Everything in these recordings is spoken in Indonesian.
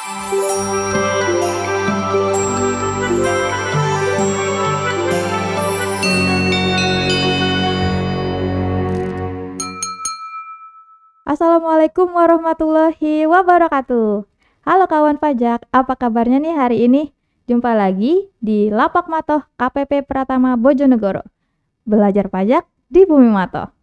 Assalamualaikum warahmatullahi wabarakatuh. Halo kawan pajak, apa kabarnya nih hari ini? Jumpa lagi di Lapak Matoh KPP Pratama Bojonegoro. Belajar pajak di Bumi Matoh.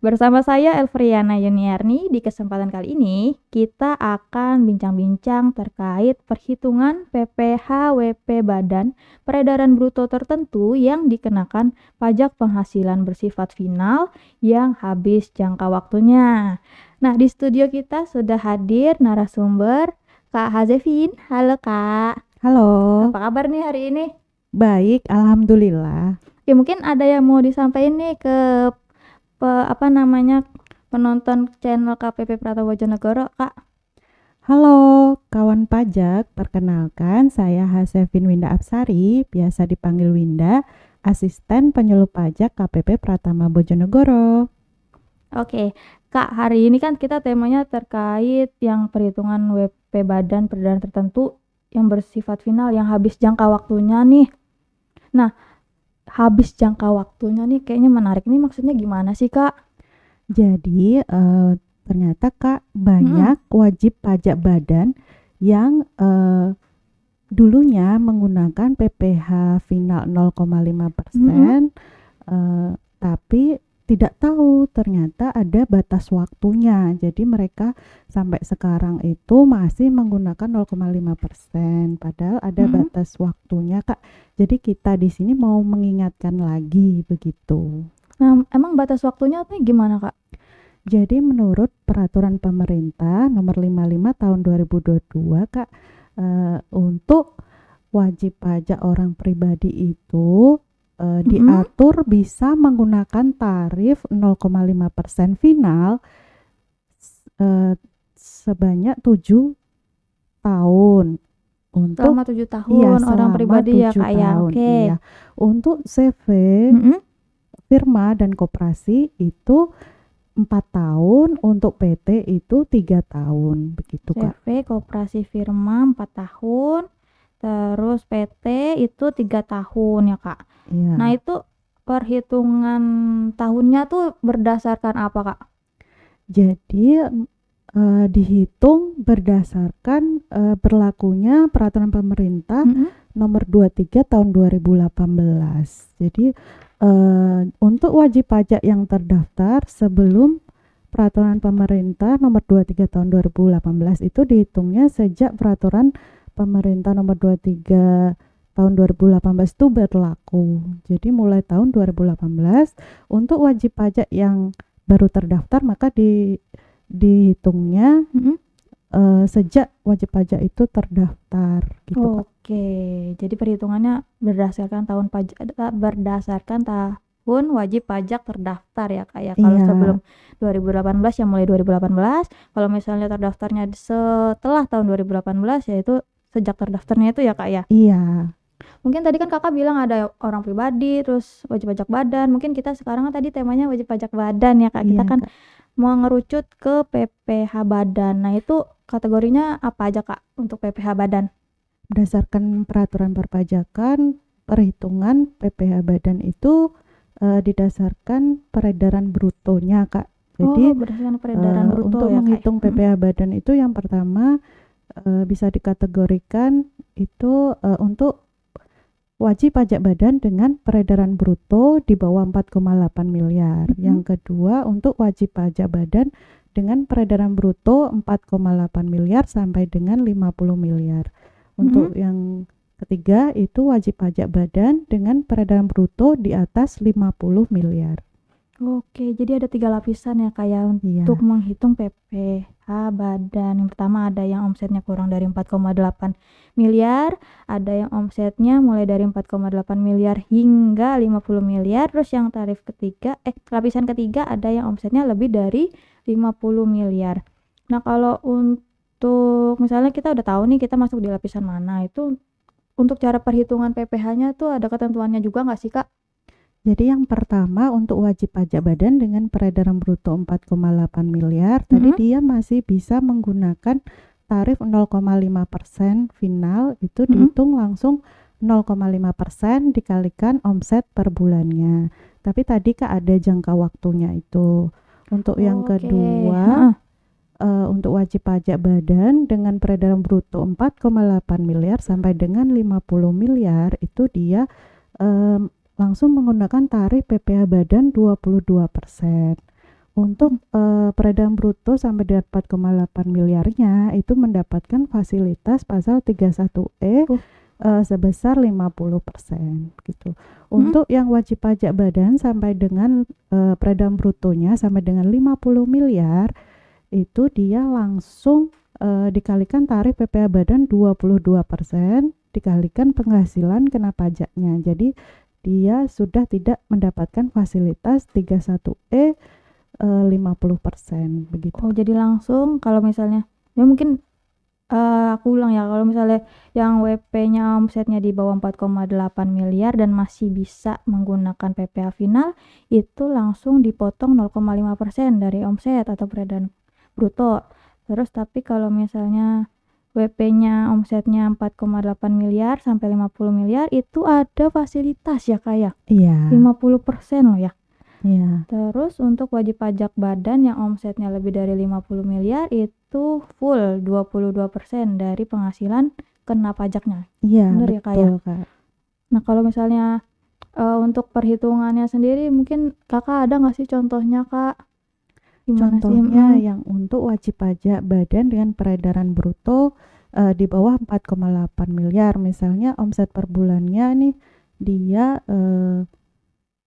Bersama saya Elfriana Yuniarni, di kesempatan kali ini kita akan bincang-bincang terkait perhitungan PPh WP Badan peredaran bruto tertentu yang dikenakan pajak penghasilan bersifat final yang habis jangka waktunya. Nah, di studio kita sudah hadir narasumber Kak Hazefin. Halo Kak, Halo, apa kabar nih hari ini? baik, alhamdulillah. Ya mungkin ada yang mau disampaikan nih ke penonton channel KPP Pratama Bojonegoro, Kak. Halo, kawan pajak. Perkenalkan, saya Hasefin Winda Apsari, biasa dipanggil Winda, asisten penyuluh pajak KPP Pratama Bojonegoro. Oke, Kak, hari ini kan kita temanya terkait yang perhitungan WP Badan peredaran tertentu yang bersifat final yang habis jangka waktunya nih. Nah, habis jangka waktunya nih kayaknya menarik nih, maksudnya gimana sih, Kak? Jadi, ternyata Kak, banyak wajib pajak badan yang dulunya menggunakan PPh final 0,5%, tapi tidak tahu ternyata ada batas waktunya. Jadi mereka sampai sekarang itu masih menggunakan 0,5%, padahal ada batas waktunya, Kak. Jadi kita di sini mau mengingatkan lagi begitu. Nah, emang batas waktunya tuh gimana, Kak? Jadi menurut peraturan pemerintah nomor 55 tahun 2022, Kak, untuk wajib pajak orang pribadi itu diatur bisa menggunakan tarif 0,5% final sebanyak 7 tahun. Selama 7 tahun orang pribadi ya, Kak ya. Oke. Iya. Untuk CV, firma dan koperasi itu 4 tahun, untuk PT itu 3 tahun, begitu Kak. CV, koperasi firma 4 tahun, terus PT itu 3 tahun ya, Kak. Iya. Nah, itu perhitungan tahunnya tuh berdasarkan apa, Kak? Jadi dihitung berdasarkan berlakunya peraturan pemerintah nomor 23 tahun 2018. Jadi untuk wajib pajak yang terdaftar sebelum peraturan pemerintah nomor 23 tahun 2018 itu dihitungnya sejak peraturan pemerintah nomor 23 tahun 2018 itu berlaku. Jadi mulai tahun 2018 untuk wajib pajak yang baru terdaftar maka dihitungnya sejak wajib pajak itu terdaftar gitu, Kak. Oke, jadi perhitungannya berdasarkan tahun wajib pajak terdaftar ya, Kak ya. Kalau sebelum 2018 ya mulai 2018, kalau misalnya terdaftarnya setelah tahun 2018 yaitu sejak terdaftarnya itu ya, Kak ya. Iya. Mungkin tadi kan Kakak bilang ada orang pribadi, terus wajib pajak badan. Mungkin kita sekarang kan tadi temanya wajib pajak badan ya, Kak. Kita kan mengerucut ke PPh badan. Nah, itu kategorinya apa aja, Kak, untuk PPh badan? Berdasarkan peraturan perpajakan, perhitungan PPh badan itu didasarkan peredaran brutonya, Kak. Jadi berdasarkan peredaran bruto untuk ya, menghitung Kak. PPh badan itu yang pertama bisa dikategorikan itu untuk wajib pajak badan dengan peredaran bruto di bawah 4,8 miliar. Yang kedua untuk wajib pajak badan dengan peredaran bruto 4,8 miliar sampai dengan 50 miliar. Untuk yang ketiga itu wajib pajak badan dengan peredaran bruto di atas 50 miliar. Oke, jadi ada 3 lapisan ya, Kak ya, untuk menghitung PPh badan. Yang pertama ada yang omsetnya kurang dari 4,8 miliar, ada yang omsetnya mulai dari 4,8 miliar hingga 50 miliar. Terus yang lapisan ketiga ada yang omsetnya lebih dari 50 miliar. Nah, kalau untuk misalnya kita udah tahu nih kita masuk di lapisan mana, itu untuk cara perhitungan PPh-nya tuh ada ketentuannya juga nggak sih, Kak? Jadi yang pertama untuk wajib pajak badan dengan peredaran bruto 4,8 miliar, tadi dia masih bisa menggunakan tarif 0,5% final itu dihitung langsung 0,5% dikalikan omset per bulannya. Tapi tadi Kak ada jangka waktunya itu. Untuk yang Oke. kedua, untuk wajib pajak badan dengan peredaran bruto 4,8 miliar sampai dengan 50 miliar itu dia langsung menggunakan tarif PPh badan 22%. Untuk peredaran bruto sampai dengan 4,8 miliarnya itu mendapatkan fasilitas pasal 31E sebesar 50% gitu. Untuk yang wajib pajak badan sampai dengan peredaran brutonya sampai dengan 50 miliar itu dia langsung dikalikan tarif PPh badan 22% dikalikan penghasilan kena pajaknya. Jadi dia sudah tidak mendapatkan fasilitas 31E 50% begitu. Oh, jadi langsung kalau misalnya ya mungkin aku ulang ya, kalau misalnya yang WP-nya omsetnya di bawah 4,8 miliar dan masih bisa menggunakan PPh final itu langsung dipotong 0,5% dari omset atau peredaran bruto. Terus tapi kalau misalnya WP-nya omsetnya 4,8 miliar sampai 50 miliar itu ada fasilitas ya kayak Iya. 50% loh ya. Iya. Terus untuk wajib pajak badan yang omsetnya lebih dari 50 miliar itu full 22% dari penghasilan kena pajaknya. Iya, Bener ya Kak ya? betul Kak. Nah kalau misalnya untuk perhitungannya sendiri mungkin Kakak ada nggak sih contohnya Kak? Gimana Contohnya sih? yang untuk wajib pajak badan dengan peredaran bruto di bawah 4,8 miliar. Misalnya omset per bulannya nih dia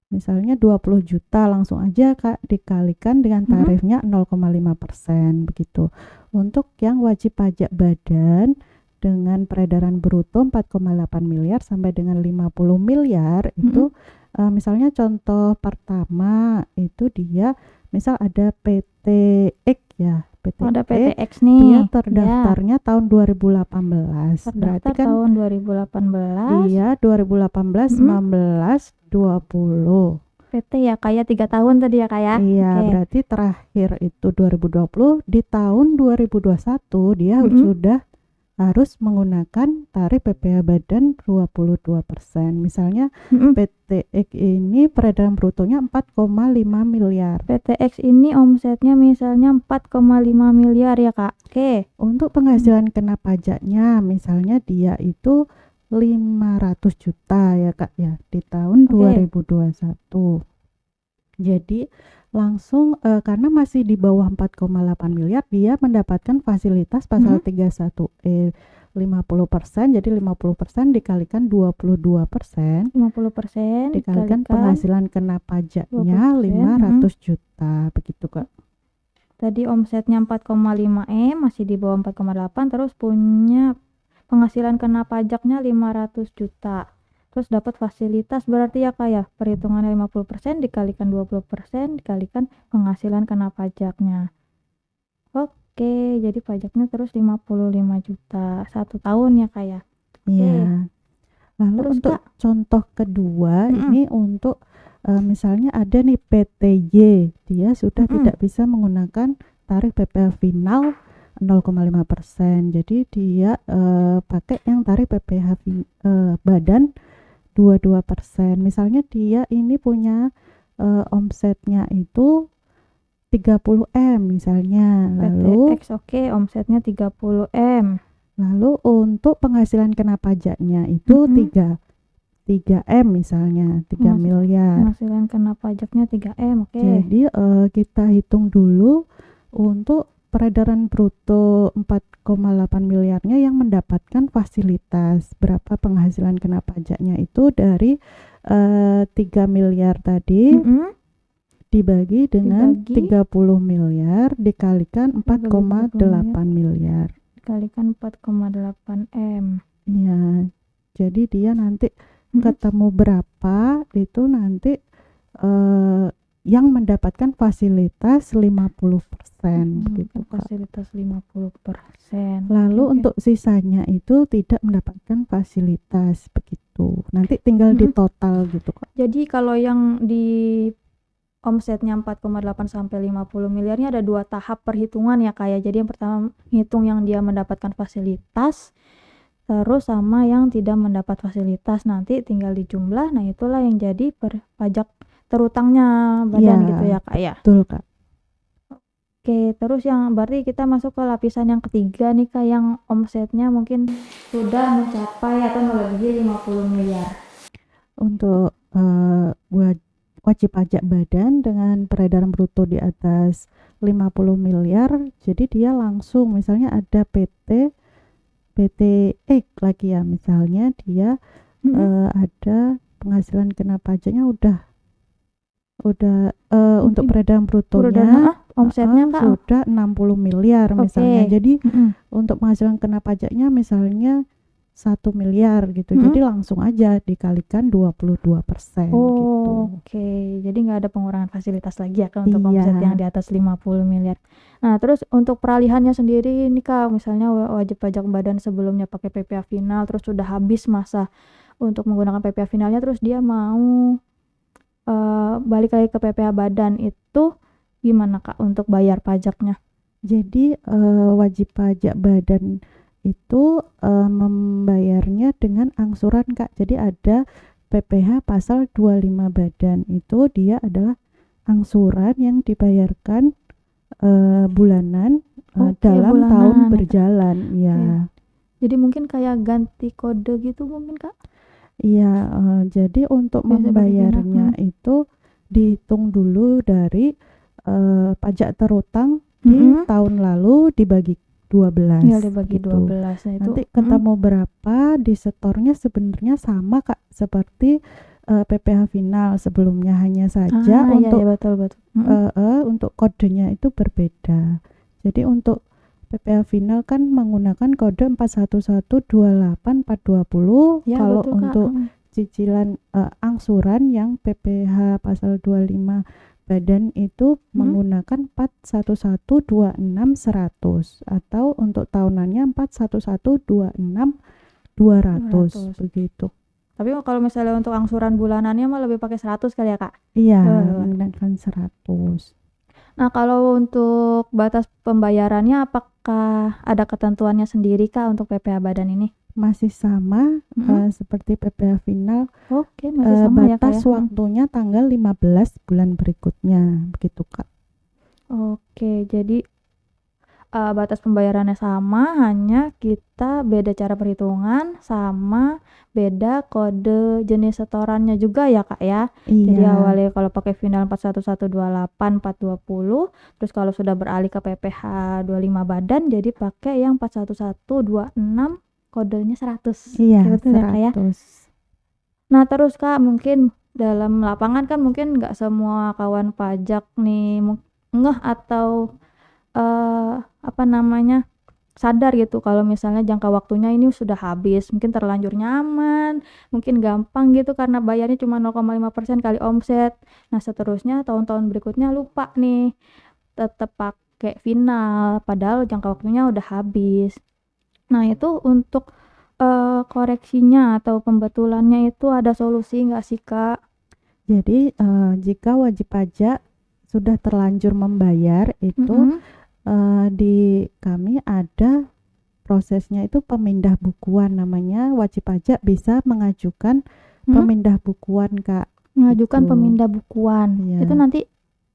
misalnya 20 juta langsung aja Kak dikalikan dengan tarifnya 0,5% begitu. Untuk yang wajib pajak badan dengan peredaran bruto 4,8 miliar sampai dengan 50 miliar itu misalnya contoh pertama itu dia misal ada PTX ya. Ada PTX PTX nih. dia terdaftarnya tahun 2018. Berarti Terdaftar kan tahun 2018. iya 2018, 19, 20. PT ya kayak 3 tahun tadi ya kayak. Iya, berarti terakhir itu 2020, di tahun 2021 dia sudah harus menggunakan tarif PPh badan 22%. Misalnya PTX ini peredaran brutonya 4,5 miliar. PTX ini omsetnya misalnya 4,5 miliar ya Kak. Oke. Untuk penghasilan kena pajaknya misalnya dia itu 500 juta ya Kak ya di tahun 2021. Jadi langsung karena masih di bawah 4,8 miliar dia mendapatkan fasilitas pasal 31E 50%, jadi 50% dikalikan 22%, 50% dikalikan penghasilan kena pajaknya 500 juta begitu Kak. Tadi omsetnya 4,5 M masih di bawah 4,8 terus punya penghasilan kena pajaknya 500 juta. Terus dapat fasilitas berarti ya Kak ya, perhitungannya 50% dikalikan 20% dikalikan penghasilan kena pajaknya. Oke, jadi pajaknya terus 55 juta 1 tahun ya Kak ya. Iya. Lalu Terus, untuk Kak? contoh kedua ini untuk misalnya ada nih PTY, dia sudah tidak bisa menggunakan tarif PPh final 0,5%. Jadi dia pakai yang tarif PPh badan 22%. Misalnya dia ini punya omsetnya itu 30 M misalnya. Lalu PTX omsetnya 30 M. Lalu untuk penghasilan kena pajaknya itu 3 M misalnya, 3 miliar. Penghasilan kena pajaknya 3 M, oke. Jadi kita hitung dulu untuk peredaran bruto 4,8 miliarnya yang mendapatkan fasilitas. Berapa penghasilan kena pajaknya itu dari 3 miliar tadi dibagi dengan 30 miliar dikalikan 4,8 miliar. Dikalikan 4,8 M. Ya, jadi dia nanti ketemu berapa itu nanti yang mendapatkan fasilitas 50% gitu Kak. Fasilitas 50%. Lalu untuk sisanya itu tidak mendapatkan fasilitas begitu. Nanti tinggal di total gitu Kak. Jadi kalau yang di omsetnya 4,8 sampai 50 miliarnya ada 2 tahap perhitungan ya Kak ya. Jadi yang pertama ngitung yang dia mendapatkan fasilitas, terus sama yang tidak mendapat fasilitas nanti tinggal dijumlah. Nah, itulah yang jadi pajak terutangnya badan Iya, gitu ya Kak ya. betul Kak. Oke, terus yang berarti kita masuk ke lapisan yang ketiga nih Kak, yang omsetnya mungkin sudah mencapai atau melebihi 50 miliar. Untuk wajib pajak badan dengan peredaran bruto di atas 50 miliar, jadi dia langsung misalnya ada PT X lagi ya, misalnya dia ada penghasilan kena pajaknya udah untuk peredaran brutonya omsetnya Kak. sudah 60 miliar Oke. misalnya. Jadi Mm-mm. untuk penghasilan kena pajaknya misalnya 1 miliar gitu. Mm-mm. Jadi langsung aja dikalikan 22% gitu. Oke, jadi nggak ada pengurangan fasilitas lagi ya Kak untuk Iya. omset yang di atas 50 miliar. Nah, terus untuk peralihannya sendiri nih Kak, misalnya wajib pajak badan sebelumnya pakai PPh final, terus sudah habis masa untuk menggunakan PPh finalnya, terus dia mau balik lagi ke PPh badan, itu gimana Kak untuk bayar pajaknya? Jadi wajib pajak badan itu membayarnya dengan angsuran Kak. Jadi ada PPh pasal 25 badan, itu dia adalah angsuran yang dibayarkan bulanan Oke, dalam bulanan tahun ya, Kak. berjalan ya. Jadi mungkin kayak ganti kode gitu mungkin Kak? Iya, jadi untuk Biasa pakai membayarnya itu dihitung dulu dari pajak terutang di tahun lalu dibagi 12 Iya, dibagi gitu. 12. Nah, itu Nanti ketemu berapa di setornya sebenarnya sama Kak seperti PPh final sebelumnya, hanya saja untuk iya, betul. untuk kodenya itu berbeda. Jadi untuk PPh final kan menggunakan kode 41128420. Ya, Kalau betul, Kak. untuk cicilan angsuran yang PPh pasal 25 badan itu menggunakan 41126100, atau untuk tahunannya 41126200 begitu. Tapi kalau misalnya untuk angsuran bulanannya mah lebih pakai 100 kali ya Kak? Iya, menggunakan 100. Nah, kalau untuk batas pembayarannya apakah ada ketentuannya sendiri Kak untuk PPh badan ini? Masih sama seperti PPh final. Oke, masih sama ya Kak batas ya. waktunya tanggal 15 bulan berikutnya begitu Kak. Oke, jadi batas pembayarannya sama, hanya kita beda cara perhitungan sama beda kode jenis setorannya juga ya Kak ya. Iya. Jadi awalnya kalau pakai final 41128420, terus kalau sudah beralih ke PPh 25 badan jadi pakai yang 41126, kodenya 100. Iya, Betul ya Kak ya? 100. Nah, terus Kak, mungkin dalam lapangan kan mungkin nggak semua kawan pajak nih ngeh atau sadar gitu kalau misalnya jangka waktunya ini sudah habis, mungkin terlanjur nyaman, mungkin gampang gitu karena bayarnya cuma 0,5% kali omset. Nah, seterusnya tahun-tahun berikutnya lupa nih, tetap pakai final padahal jangka waktunya udah habis. Nah, itu untuk koreksinya atau pembetulannya itu ada solusi nggak sih Kak? Jadi jika wajib pajak sudah terlanjur membayar itu di kami ada prosesnya, itu pemindah bukuan namanya. Wajib pajak bisa mengajukan pemindah bukuan Kak. Mengajukan Gitu. pemindah bukuan. Iya. Itu nanti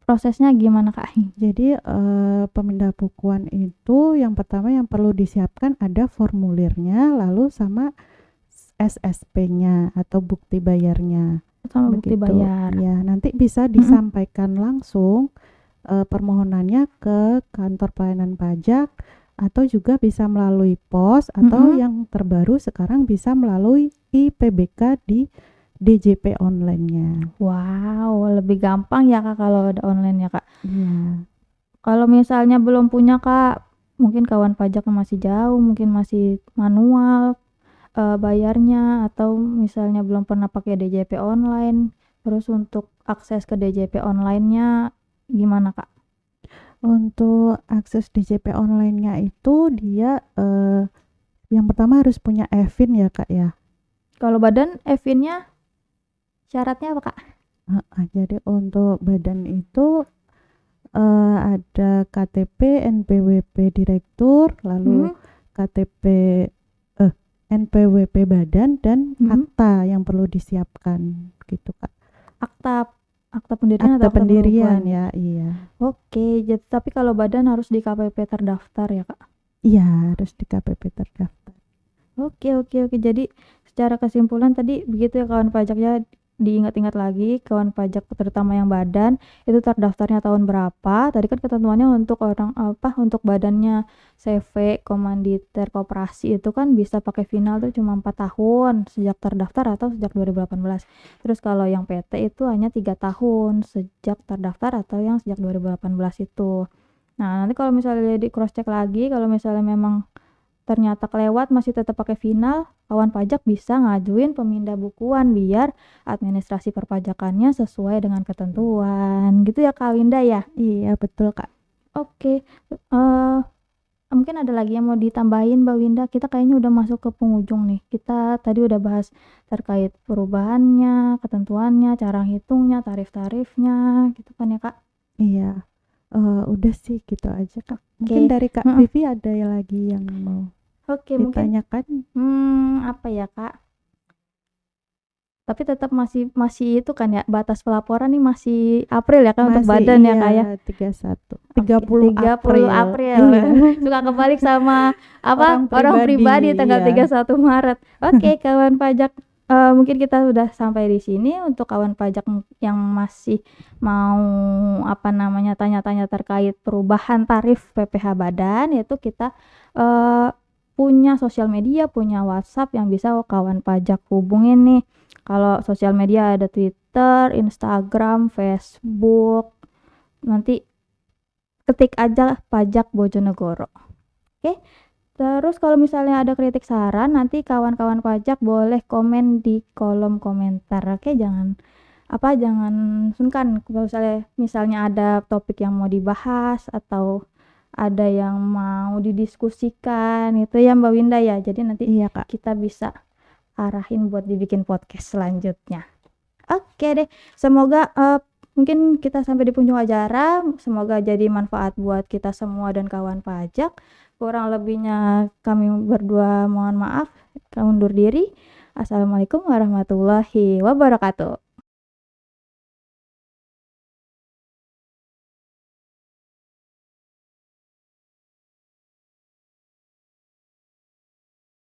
prosesnya gimana Kak? Jadi pemindah bukuan itu yang pertama yang perlu disiapkan ada formulirnya, lalu sama SSP-nya atau bukti bayarnya. Sama bukti bayar. Ya, nanti bisa disampaikan langsung permohonannya ke kantor pelayanan pajak, atau juga bisa melalui pos, atau yang terbaru sekarang bisa melalui IPBK di DJP online-nya. Wow, lebih gampang ya Kak kalau ada online ya Kak. Iya. Kalau misalnya belum punya Kak, mungkin kawan pajak masih jauh, mungkin masih manual bayarnya, atau misalnya belum pernah pakai DJP online, terus untuk akses ke DJP online-nya gimana Kak? Untuk akses DJP online-nya itu dia yang pertama harus punya e-fin ya Kak ya. Kalau badan e-fin-nya syaratnya apa Kak? Jadi untuk badan itu ada KTP, NPWP direktur, lalu Hmm, KTP, NPWP badan dan hmm. akta yang perlu disiapkan gitu Kak. Akta akta pendirian Akta atau akta pendirian penubuhan? ya, iya. Oke, jadi tapi kalau badan harus di KPP terdaftar ya, Kak? Iya, harus di KPP terdaftar. Oke, oke, oke. Jadi secara kesimpulan tadi begitu ya kawan pajak ya, diingat-ingat lagi kawan pajak terutama yang badan itu terdaftarnya tahun berapa. Tadi kan ketentuannya untuk orang apa untuk badannya CV, komanditer, koperasi itu kan bisa pakai final tuh cuma 4 tahun sejak terdaftar atau sejak 2018. Terus kalau yang PT itu hanya 3 tahun sejak terdaftar atau yang sejak 2018 itu. Nah, nanti kalau misalnya di cross check lagi kalau misalnya memang ternyata kelewat masih tetap pakai final, kawan pajak bisa ngajuin pemindah bukuan biar administrasi perpajakannya sesuai dengan ketentuan. Gitu ya Kak Winda ya? Iya, betul Kak. Oke, mungkin ada lagi yang mau ditambahin Mbak Winda? Kita kayaknya udah masuk ke penghujung nih. Kita tadi udah bahas terkait perubahannya, ketentuannya, cara hitungnya, tarif-tarifnya, gitu kan ya Kak? Iya. Udah sih gitu aja Kak. Mungkin Oke, dari Kak heeh. Vivi ada lagi yang mau Oke mungkin, ditanyakan? apa ya Kak? Tapi tetap masih masih itu kan ya, batas pelaporan nih masih April ya kan untuk Masih badan ya, iya, Kak, ya? 31, Oke, 30 30 April. April. Iya. Suka kebalik sama apa, Orang orang pribadi pribadi, tanggal iya. 31 Maret. Oke, kawan pajak, mungkin kita sudah sampai di sini. Untuk kawan pajak yang masih mau apa namanya, tanya-tanya terkait perubahan tarif PPh badan, yaitu kita, eee, punya sosial media, punya WhatsApp yang bisa kawan pajak hubungin nih. Kalau sosial media ada Twitter, Instagram, Facebook, nanti ketik aja pajak Bojonegoro. Oke, terus kalau misalnya ada kritik saran nanti kawan-kawan pajak boleh komen di kolom komentar. Oke, jangan sungkan kalau misalnya ada topik yang mau dibahas atau ada yang mau didiskusikan itu ya Mbak Winda ya. Jadi nanti Iya Kak. kita bisa arahin buat dibikin podcast selanjutnya. Oke deh, semoga mungkin kita sampai di penghujung acara. Semoga jadi manfaat buat kita semua dan kawan pajak. Kurang lebihnya kami berdua mohon maaf. Kami undur diri. Assalamualaikum warahmatullahi wabarakatuh.